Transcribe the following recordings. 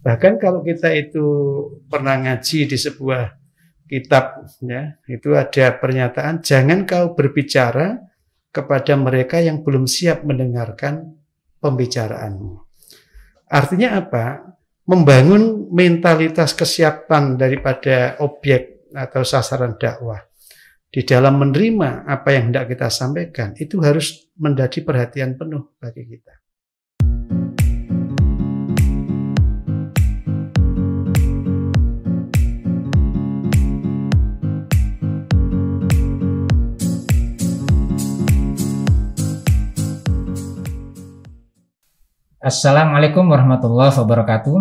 Bahkan kalau kita itu pernah ngaji di sebuah kitab, ya, itu ada pernyataan, jangan kau berbicara kepada mereka yang belum siap mendengarkan pembicaraanmu. Artinya apa? Membangun mentalitas kesiapan daripada objek atau sasaran dakwah di dalam menerima apa yang hendak kita sampaikan, itu harus menjadi perhatian penuh bagi kita. Assalamualaikum warahmatullahi wabarakatuh.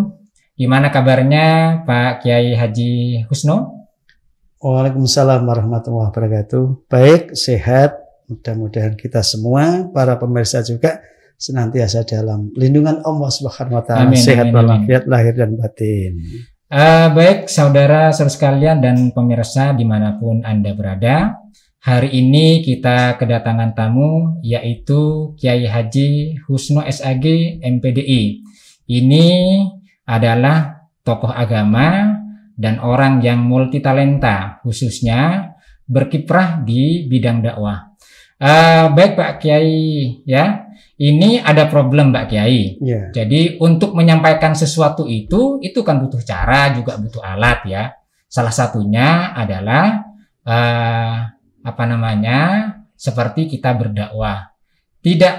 Gimana kabarnya Pak Kiai Haji Husno? Waalaikumsalam warahmatullahi wabarakatuh. Baik, sehat. Mudah-mudahan kita semua, para pemirsa juga, senantiasa dalam lindungan Allah Subhanahu wa Ta'ala. Sehat walafiat lahir dan batin. Baik, saudara-saudara sekalian dan pemirsa dimanapun Anda berada. Hari ini kita kedatangan tamu, yaitu Kiai Haji Husno SAG MPDI. Ini adalah tokoh agama dan orang yang multitalenta, khususnya berkiprah di bidang dakwah. Baik Pak Kiai, ya, ini ada problem Pak Kiai. Yeah. Jadi untuk menyampaikan sesuatu itu kan butuh cara, juga butuh alat, ya. Salah satunya adalah seperti kita berdakwah. Tidak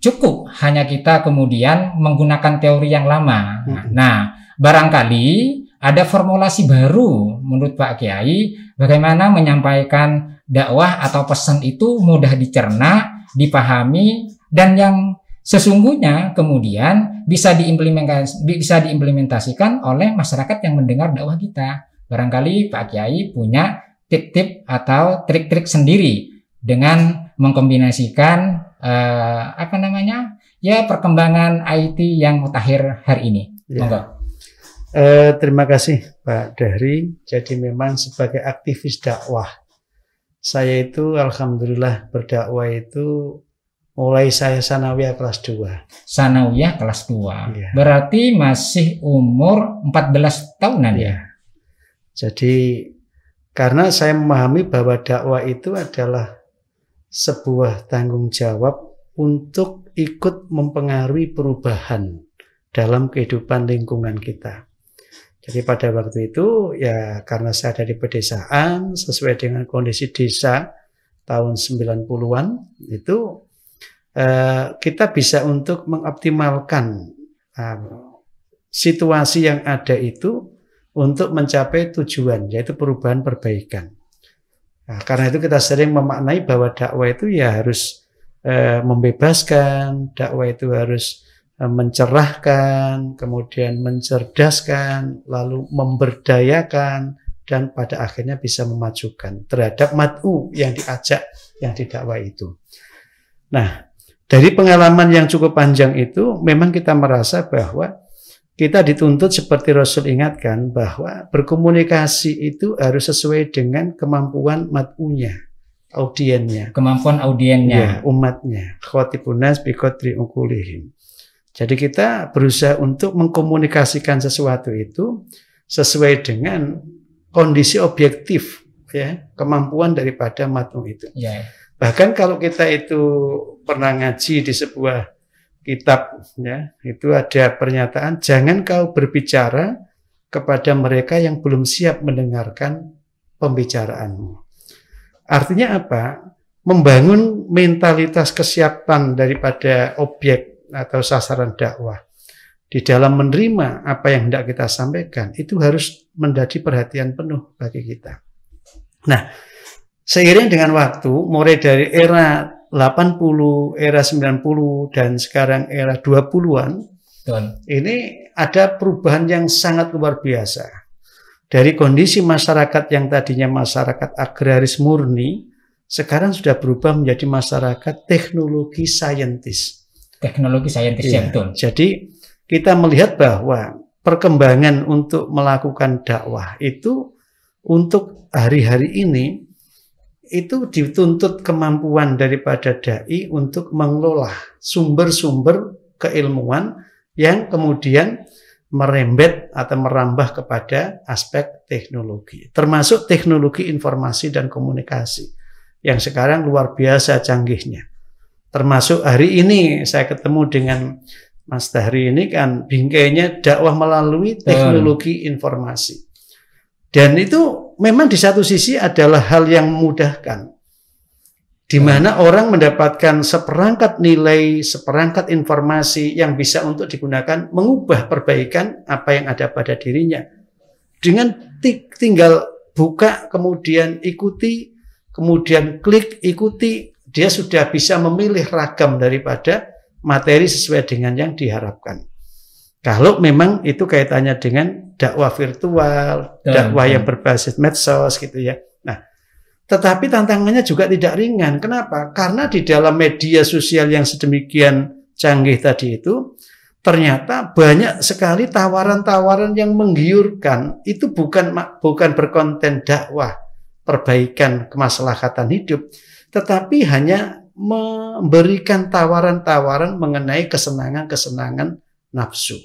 cukup hanya kita kemudian menggunakan teori yang lama. Nah, barangkali ada formulasi baru menurut Pak Kiai, bagaimana menyampaikan dakwah atau pesan itu mudah dicerna, dipahami, dan yang sesungguhnya kemudian bisa diimplementasikan oleh masyarakat yang mendengar dakwah kita. Barangkali Pak Kiai punya tip-tip atau trik-trik sendiri dengan mengkombinasikan perkembangan IT yang mutakhir hari ini. Ya. Terima kasih Pak Dahri. Jadi memang sebagai aktivis dakwah, saya itu alhamdulillah berdakwah itu mulai saya sanawiyah kelas 2. Sanawiyah kelas 2. Ya. Berarti masih umur 14 tahunan ya. Jadi karena saya memahami bahwa dakwah itu adalah sebuah tanggung jawab untuk ikut mempengaruhi perubahan dalam kehidupan lingkungan kita. Jadi pada waktu itu ya karena saya ada di pedesaan sesuai dengan kondisi desa tahun 90-an itu kita bisa untuk mengoptimalkan situasi yang ada itu untuk mencapai tujuan, yaitu perubahan perbaikan. Nah, karena itu kita sering memaknai bahwa dakwah itu ya harus membebaskan, dakwah itu harus mencerahkan, kemudian mencerdaskan, lalu memberdayakan, dan pada akhirnya bisa memajukan terhadap mad'u yang diajak, yang didakwa itu. Nah, dari pengalaman yang cukup panjang itu, memang kita merasa bahwa kita dituntut seperti Rasul ingatkan bahwa berkomunikasi itu harus sesuai dengan kemampuan mad'unya, audiennya. Kemampuan audiennya. Ya, umatnya. Khawatibun nas bi qadri uqulihim. Jadi kita berusaha untuk mengkomunikasikan sesuatu itu sesuai dengan kondisi objektif, ya, kemampuan daripada mad'u itu. Ya. Bahkan kalau kita itu pernah ngaji di sebuah kitab, ya, itu ada pernyataan, jangan kau berbicara kepada mereka yang belum siap mendengarkan pembicaraanmu. Artinya apa? Membangun mentalitas kesiapan daripada objek atau sasaran dakwah di dalam menerima apa yang hendak kita sampaikan, itu harus menjadi perhatian penuh bagi kita. Nah, seiring dengan waktu, mulai dari era 80, era 90, dan sekarang era 20-an, ini ada perubahan yang sangat luar biasa. Dari kondisi masyarakat yang tadinya masyarakat agraris murni, sekarang sudah berubah menjadi masyarakat teknologi saintis. Teknologi saintis, ya, betul. Jadi kita melihat bahwa perkembangan untuk melakukan dakwah itu untuk hari-hari ini, itu dituntut kemampuan daripada dai untuk mengelola sumber-sumber keilmuan yang kemudian merembet atau merambah kepada aspek teknologi, termasuk teknologi informasi dan komunikasi yang sekarang luar biasa canggihnya. Termasuk hari ini saya ketemu dengan Mas Dahri ini kan bingkainya dakwah melalui teknologi informasi. Dan itu memang di satu sisi adalah hal yang memudahkan, di mana orang mendapatkan seperangkat nilai, seperangkat informasi yang bisa untuk digunakan mengubah perbaikan apa yang ada pada dirinya. Dengan tinggal buka, kemudian ikuti, kemudian klik, ikuti, dia sudah bisa memilih ragam daripada materi sesuai dengan yang diharapkan. Kalau memang itu kaitannya dengan dakwah virtual, dakwah yang berbasis medsos gitu ya. Nah, tetapi tantangannya juga tidak ringan. Kenapa? Karena di dalam media sosial yang sedemikian canggih tadi itu, ternyata banyak sekali tawaran-tawaran yang menggiurkan. Itu bukan berkonten dakwah, perbaikan kemaslahatan hidup, tetapi hanya memberikan tawaran-tawaran mengenai kesenangan-kesenangan nafsu.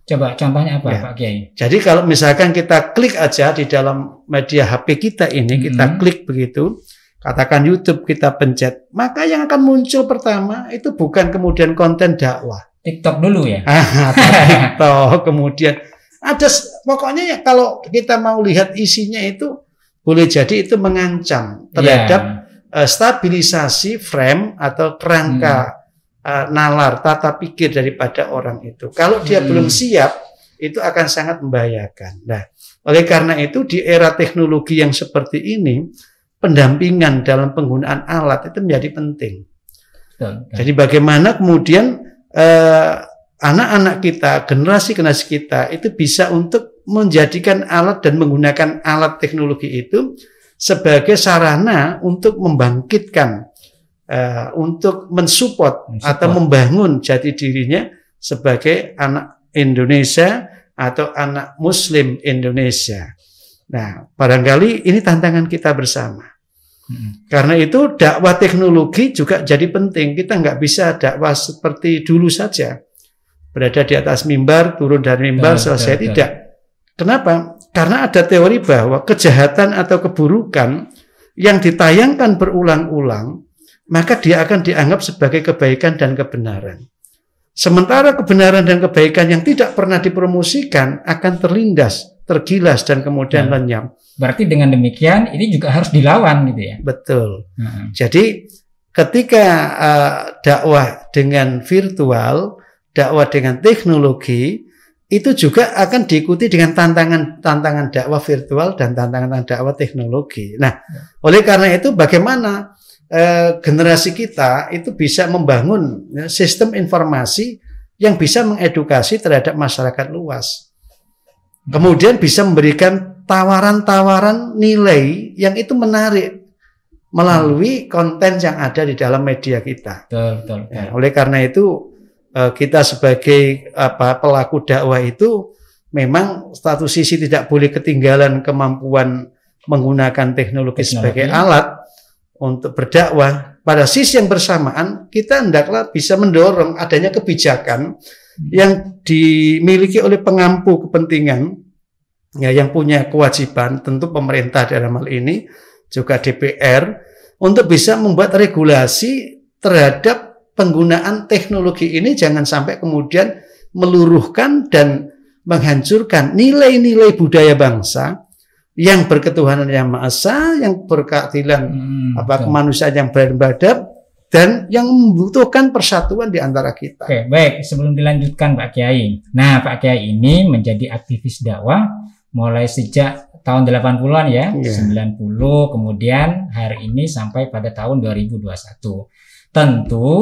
Coba contohnya apa, Pak Kiai? Jadi kalau misalkan kita klik aja di dalam media HP kita ini, kita klik begitu, katakan YouTube, kita pencet, maka yang akan muncul pertama itu bukan kemudian konten dakwah. TikTok dulu ya? TikTok, kemudian ada, pokoknya ya kalau kita mau lihat isinya itu, boleh jadi itu mengancam terhadap stabilisasi frame atau kerangka nalar, tata pikir daripada orang itu. Kalau dia belum siap, itu akan sangat membahayakan. Nah, oleh karena itu di era teknologi yang seperti ini, pendampingan dalam penggunaan alat itu menjadi penting. Jadi bagaimana kemudian anak-anak kita, generasi-generasi kita itu bisa untuk menjadikan alat dan menggunakan alat teknologi itu sebagai sarana untuk membangkitkan, untuk mensupport atau membangun jati dirinya sebagai anak Indonesia atau anak Muslim Indonesia. Nah, barangkali ini tantangan kita bersama. Karena itu dakwah teknologi juga jadi penting. Kita nggak bisa dakwah seperti dulu saja, berada di atas mimbar, turun dari mimbar, selesai. Tidak. Kenapa? Karena ada teori bahwa kejahatan atau keburukan yang ditayangkan berulang-ulang, maka dia akan dianggap sebagai kebaikan dan kebenaran. Sementara kebenaran dan kebaikan yang tidak pernah dipromosikan akan terlindas, tergilas, dan kemudian lenyap. Berarti dengan demikian ini juga harus dilawan gitu ya? Betul. Jadi ketika dakwah dengan virtual, dakwah dengan teknologi, itu juga akan diikuti dengan tantangan dakwah virtual dan tantangan dakwah teknologi. Nah, oleh karena itu bagaimana generasi kita itu bisa membangun sistem informasi yang bisa mengedukasi terhadap masyarakat luas. Kemudian bisa memberikan tawaran-tawaran nilai yang itu menarik melalui konten yang ada di dalam media kita. Betul. Ya, oleh karena itu kita sebagai pelaku dakwah itu memang satu sisi tidak boleh ketinggalan kemampuan menggunakan teknologi sebagai alat untuk berdakwah. Pada sisi yang bersamaan kita hendaklah bisa mendorong adanya kebijakan yang dimiliki oleh pengampu kepentingan, ya, yang punya kewajiban, tentu pemerintah dalam hal ini juga DPR, untuk bisa membuat regulasi terhadap penggunaan teknologi ini, jangan sampai kemudian meluruhkan dan menghancurkan nilai-nilai budaya bangsa yang berketuhanan yang Maha Esa, yang berkeadilan kemanusiaan yang beradab, dan yang membutuhkan persatuan di antara kita. Oke, baik. Sebelum dilanjutkan Pak Kiai. Nah, Pak Kiai ini menjadi aktivis dakwah mulai sejak tahun 80-an ya, 90, kemudian hari ini sampai pada tahun 2021. Tentu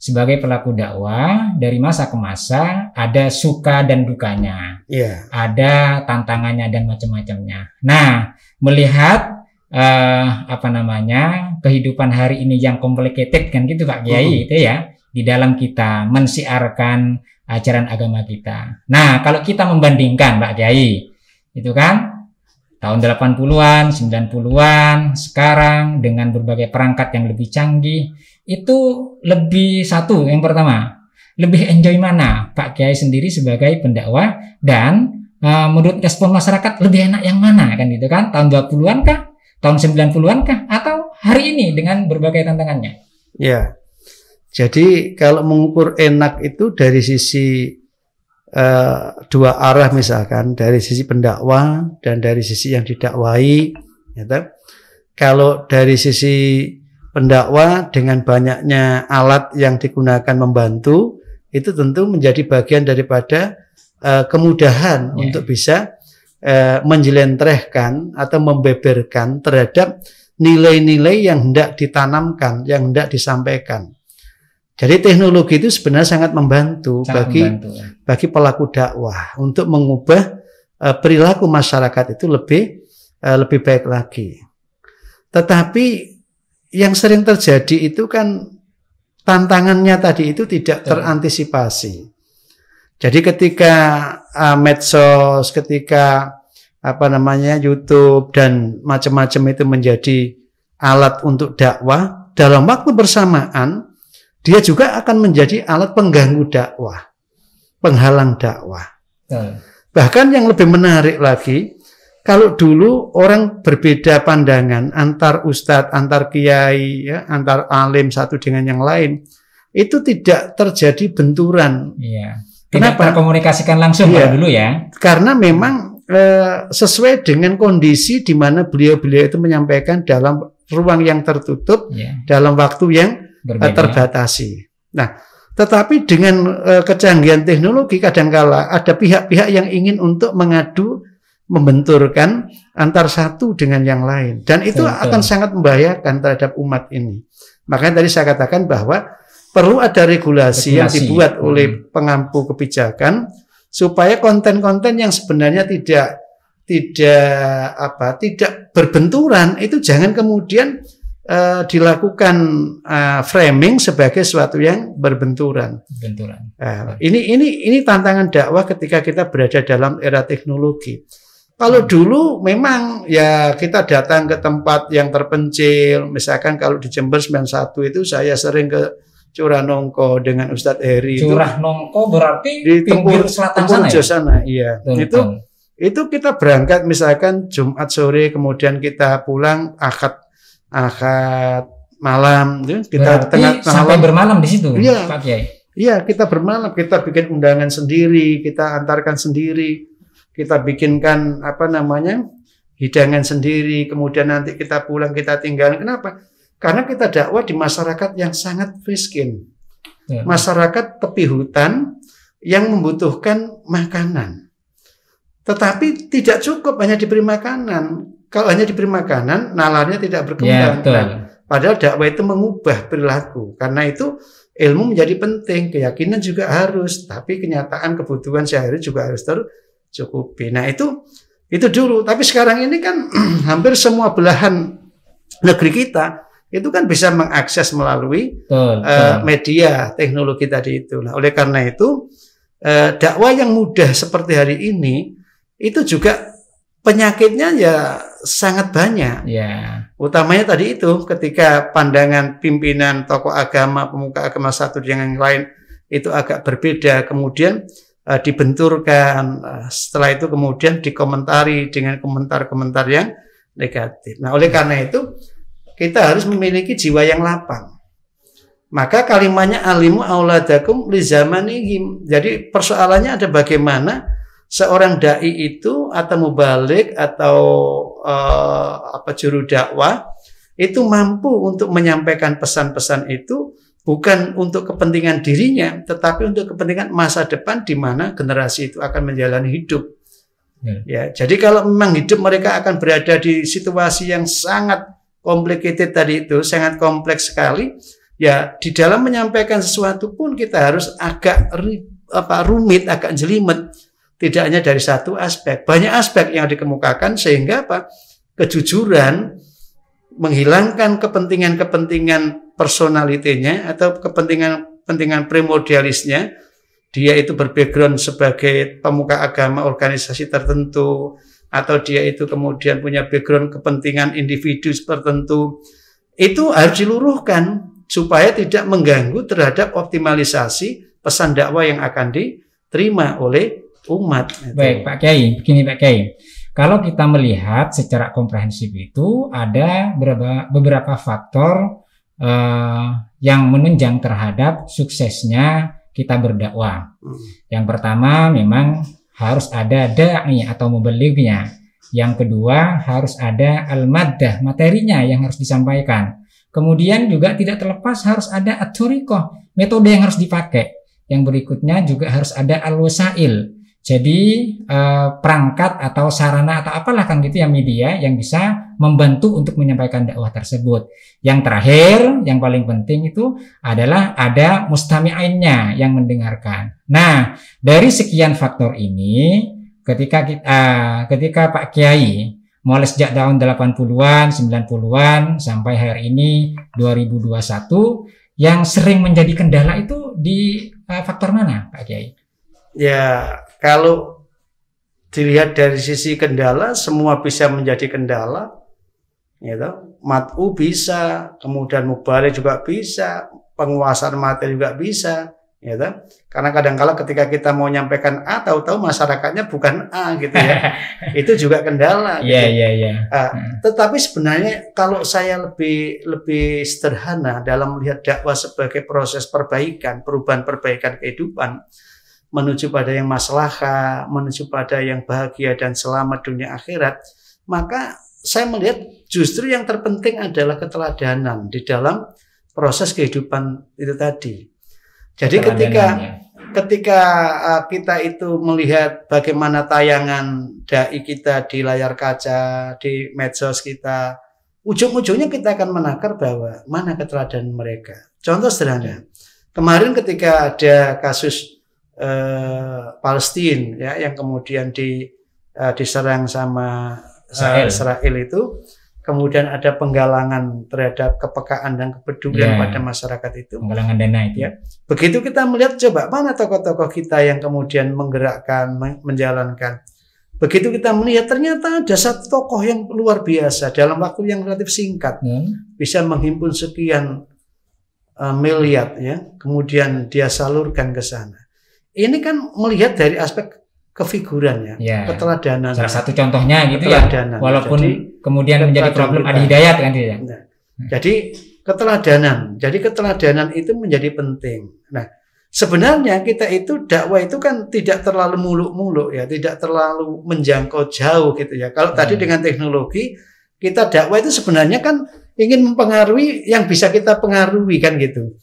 sebagai pelaku dakwah dari masa ke masa ada suka dan dukanya, ada tantangannya dan macam-macamnya. Nah, melihat kehidupan hari ini yang complicated kan gitu Pak Kiai, itu ya, di dalam kita mensiarkan ajaran agama kita. Nah, kalau kita membandingkan Pak Kiai, itu kan tahun 80-an, 90-an, sekarang dengan berbagai perangkat yang lebih canggih, itu lebih satu, yang pertama, lebih enjoy mana Pak Kiai sendiri sebagai pendakwah, dan menurut respon masyarakat lebih enak yang mana kan gitu kan, tahun 20-an kah, tahun 90-an kah, atau hari ini dengan berbagai tantangannya? Ya, jadi kalau mengukur enak itu dari sisi dua arah, misalkan dari sisi pendakwah dan dari sisi yang didakwai, gitu. Kalau dari sisi pendakwah dengan banyaknya alat yang digunakan membantu, itu tentu menjadi bagian daripada kemudahan untuk bisa menjelentrehkan atau membeberkan terhadap nilai-nilai yang hendak ditanamkan, yang hendak disampaikan. Jadi teknologi itu sebenarnya sangat membantu bagi pelaku dakwah untuk mengubah perilaku masyarakat itu lebih baik lagi. Tetapi yang sering terjadi itu kan tantangannya tadi itu tidak terantisipasi. Jadi ketika medsos, ketika YouTube dan macam-macam itu menjadi alat untuk dakwah, dalam waktu bersamaan dia juga akan menjadi alat pengganggu dakwah, penghalang dakwah. Bahkan yang lebih menarik lagi, kalau dulu orang berbeda pandangan antar ustadz, antar kiai, ya, antar alim satu dengan yang lain, itu tidak terjadi benturan. Iya. Kenapa? Komunikasikan langsung dulu ya? Karena memang sesuai dengan kondisi di mana beliau-beliau itu menyampaikan dalam ruang yang tertutup, dalam waktu yang terbatasi. Nah, tetapi dengan kecanggihan teknologi kadangkala ada pihak-pihak yang ingin untuk mengadu, membenturkan antar satu dengan yang lain, dan itu akan sangat membahayakan terhadap umat ini. Makanya tadi saya katakan bahwa perlu ada regulasi yang dibuat oleh pengampu kebijakan supaya konten-konten yang sebenarnya tidak berbenturan itu jangan kemudian dilakukan framing sebagai sesuatu yang berbenturan. Ini tantangan dakwah ketika kita berada dalam era teknologi. Kalau dulu memang ya kita datang ke tempat yang terpencil, misalkan kalau di Jember 91 itu saya sering ke Curah Nongko dengan Ustadz Heri. Curah Nongko berarti di pinggir selatan sana. Iya. Itu kita berangkat misalkan Jumat sore, kemudian kita pulang Ahad malam, kita tengah sampai bermalam di situ, Pak Kiai. Iya, kita bermalam, kita bikin undangan sendiri, kita antarkan sendiri, kita bikinkan hidangan sendiri, kemudian nanti kita pulang kita tinggal. Kenapa? Karena kita dakwah di masyarakat yang sangat miskin, masyarakat tepi hutan yang membutuhkan makanan. Tetapi tidak cukup hanya diberi makanan. Kalau hanya diberi makanan, nalarnya tidak berkembang. Padahal dakwah itu mengubah perilaku. Karena itu ilmu menjadi penting, keyakinan juga harus, tapi kenyataan kebutuhan sehari juga harus tercukupi. Nah itu dulu. Tapi sekarang ini kan hampir semua belahan negeri kita itu kan bisa mengakses melalui media teknologi tadi itu. Nah, oleh karena itu dakwah yang mudah seperti hari ini itu juga penyakitnya ya sangat banyak. Utamanya tadi itu ketika pandangan pimpinan tokoh agama, pemuka agama satu dengan yang lain itu agak berbeda, kemudian dibenturkan, setelah itu kemudian dikomentari dengan komentar-komentar yang negatif. Nah, oleh karena itu kita harus memiliki jiwa yang lapang. Maka kalimatnya alimu auladakum li zamanihim. Jadi persoalannya ada bagaimana seorang dai itu atau mubalik atau juru dakwah itu mampu untuk menyampaikan pesan-pesan itu bukan untuk kepentingan dirinya, tetapi untuk kepentingan masa depan di mana generasi itu akan menjalani hidup. Ya, jadi kalau memang hidup mereka akan berada di situasi yang sangat complicated tadi itu, sangat kompleks sekali, ya di dalam menyampaikan sesuatu pun kita harus agak rumit, agak jelimet. Tidak hanya dari satu aspek, banyak aspek yang dikemukakan sehingga kejujuran menghilangkan kepentingan personalitinya atau kepentingan primordialisnya. Dia itu berbackground sebagai pemuka agama organisasi tertentu, atau dia itu kemudian punya background kepentingan individu tertentu. Itu harus diluruhkan supaya tidak mengganggu terhadap optimalisasi pesan dakwah yang akan diterima oleh umat. Baik Pak Kiai, begini Pak Kiai. Kalau kita melihat secara komprehensif itu ada beberapa faktor yang menunjang terhadap suksesnya kita berdakwah. Yang pertama memang harus ada da'i atau mubalignya. Yang kedua harus ada al-maddah, materinya yang harus disampaikan. Kemudian juga tidak terlepas harus ada at-thuriqah, metode yang harus dipakai. Yang berikutnya juga harus ada al-wasail. Jadi perangkat atau sarana atau apalah kan gitu ya, media yang bisa membantu untuk menyampaikan dakwah tersebut. Yang terakhir, yang paling penting itu adalah ada mustami'innya yang mendengarkan. Nah, dari sekian faktor ini, ketika Pak Kiai mulai sejak tahun 80-an, 90-an sampai hari ini 2021, yang sering menjadi kendala itu di faktor mana, Pak Kiai? Ya, kalau dilihat dari sisi kendala, semua bisa menjadi kendala. Gitu. Mat'u bisa, kemudian mubalik juga bisa, penguasaan materi juga bisa. Gitu. Karena kadang-kala ketika kita mau nyampaikan A, tahu-tahu masyarakatnya bukan A, gitu ya. Itu juga kendala. Gitu. Tetapi sebenarnya kalau saya lebih sederhana dalam melihat dakwah sebagai proses perbaikan, perubahan kehidupan, menuju pada yang maslahah, menuju pada yang bahagia dan selamat dunia akhirat, maka saya melihat justru yang terpenting adalah keteladanan di dalam proses kehidupan itu tadi. Jadi ketika kita itu melihat bagaimana tayangan dai kita di layar kaca, di medsos kita, ujung-ujungnya kita akan menakar bahwa mana keteladanan mereka. Contoh sederhana, kemarin ketika ada kasus Palestina ya yang kemudian diserang sama Israel itu, kemudian ada penggalangan terhadap kepekaan dan kepedulian pada masyarakat itu, penggalangan dana itu ya. Begitu kita melihat coba mana tokoh-tokoh kita yang kemudian menggerakkan, menjalankan. Begitu kita melihat ternyata ada satu tokoh yang luar biasa dalam waktu yang relatif singkat bisa menghimpun sekian miliar ya, kemudian dia salurkan ke sana. Ini kan melihat dari aspek kefiguran ya, keteladanan. Salah satu contohnya gitu ya. Walaupun jadi, kemudian menjadi problem ada hidayat kan ya. Nah, jadi keteladanan itu menjadi penting. Nah, sebenarnya kita itu dakwah itu kan tidak terlalu muluk-muluk ya, tidak terlalu menjangkau jauh gitu ya. Kalau tadi dengan teknologi kita dakwah itu sebenarnya kan ingin mempengaruhi yang bisa kita pengaruhi kan gitu.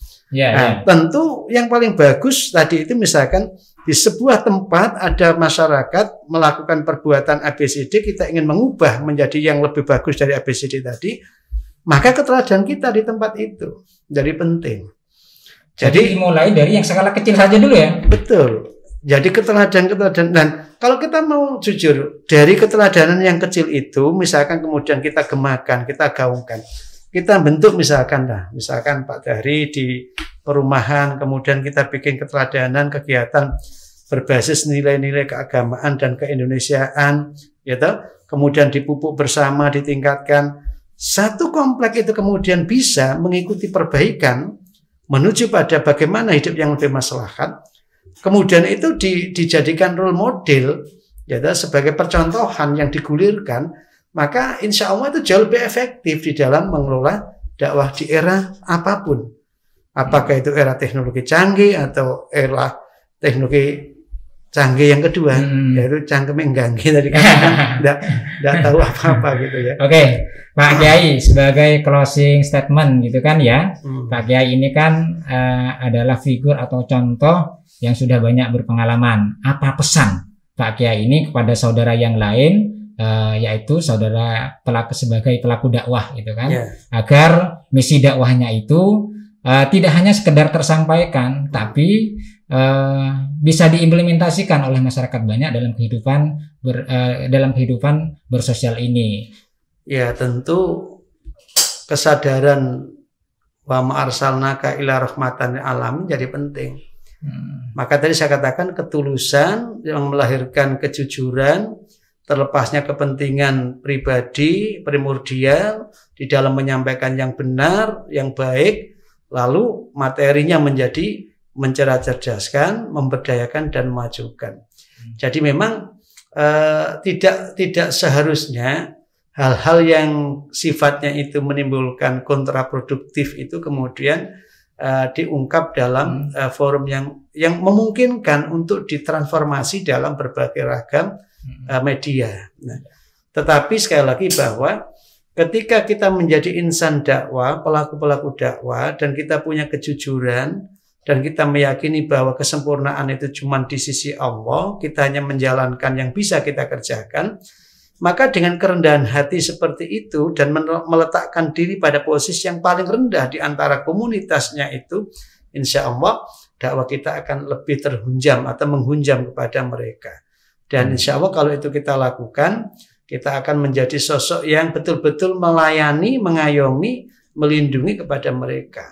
Tentu yang paling bagus tadi itu misalkan di sebuah tempat ada masyarakat melakukan perbuatan ABCD, kita ingin mengubah menjadi yang lebih bagus dari ABCD tadi, maka keteladanan kita di tempat itu jadi penting. Jadi mulai dari yang skala kecil saja dulu ya. Betul. Jadi keteladanan dan kalau kita mau jujur dari keteladanan yang kecil itu, misalkan kemudian kita gemakan, kita gaungkan. Kita bentuk misalkan Pak Dahri di perumahan, kemudian kita bikin keteladanan kegiatan berbasis nilai-nilai keagamaan dan keindonesiaan, gitu. Kemudian dipupuk bersama, ditingkatkan. Satu komplek itu kemudian bisa mengikuti perbaikan menuju pada bagaimana hidup yang lebih maslahat. Kemudian itu dijadikan role model, gitu, sebagai percontohan yang digulirkan. Maka insya Allah itu jauh lebih efektif di dalam mengelola dakwah di era apapun. Apakah itu era teknologi canggih atau era teknologi canggih yang kedua, yaitu cangkeming ganggi tadi kan tidak tahu apa-apa gitu ya. Oke, Pak Kiai sebagai closing statement gitu kan ya. Pak Kiai ini kan adalah figur atau contoh yang sudah banyak berpengalaman. Apa pesan Pak Kiai ini kepada saudara yang lain? Yaitu saudara sebagai pelaku dakwah gitu kan, agar misi dakwahnya itu tidak hanya sekedar tersampaikan, tapi bisa diimplementasikan oleh masyarakat banyak dalam kehidupan bersosial ini. Ya tentu kesadaran wa ma arsalnaka ila rahmatan lil alamin jadi penting. Maka tadi saya katakan ketulusan yang melahirkan kejujuran, terlepasnya kepentingan pribadi, primordial di dalam menyampaikan yang benar, yang baik, lalu materinya menjadi mencerdas-cerdaskan, memberdayakan dan memajukan. Jadi memang tidak seharusnya hal-hal yang sifatnya itu menimbulkan kontraproduktif itu kemudian diungkap dalam forum yang memungkinkan untuk ditransformasi dalam berbagai ragam media. Nah, tetapi sekali lagi bahwa ketika kita menjadi insan dakwah, pelaku-pelaku dakwah, dan kita punya kejujuran, dan kita meyakini bahwa kesempurnaan itu cuma di sisi Allah, kita hanya menjalankan yang bisa kita kerjakan, maka dengan kerendahan hati seperti itu dan meletakkan diri pada posisi yang paling rendah di antara komunitasnya itu, insya Allah dakwah kita akan lebih terhunjam atau menghunjam kepada mereka. Dan insya Allah kalau itu kita lakukan, kita akan menjadi sosok yang betul-betul melayani, mengayomi, melindungi kepada mereka.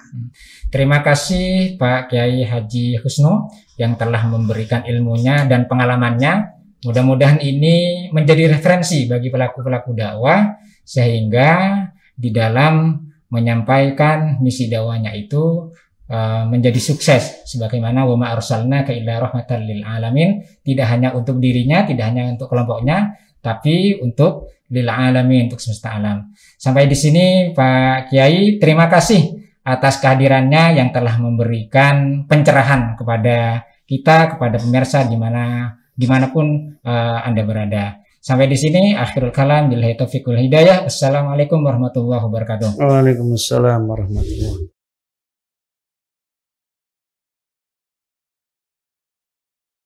Terima kasih Pak Kiai Haji Husno yang telah memberikan ilmunya dan pengalamannya. Mudah-mudahan ini menjadi referensi bagi pelaku-pelaku dakwah sehingga di dalam menyampaikan misi dakwahnya itu menjadi sukses sebagaimana wa ma arsalnaka illa rahmatan lil alamin, tidak hanya untuk dirinya, tidak hanya untuk kelompoknya, tapi untuk lil alamin, untuk semesta alam. Sampai di sini Pak Kiai, terima kasih atas kehadirannya yang telah memberikan pencerahan kepada kita, kepada pemirsa dimanapun Anda berada. Sampai di sini akhirul kalam, billahi taufiq wal hidayah. Wassalamualaikum warahmatullahi wabarakatuh. Waalaikumsalam warahmatullahi wabarakatuh.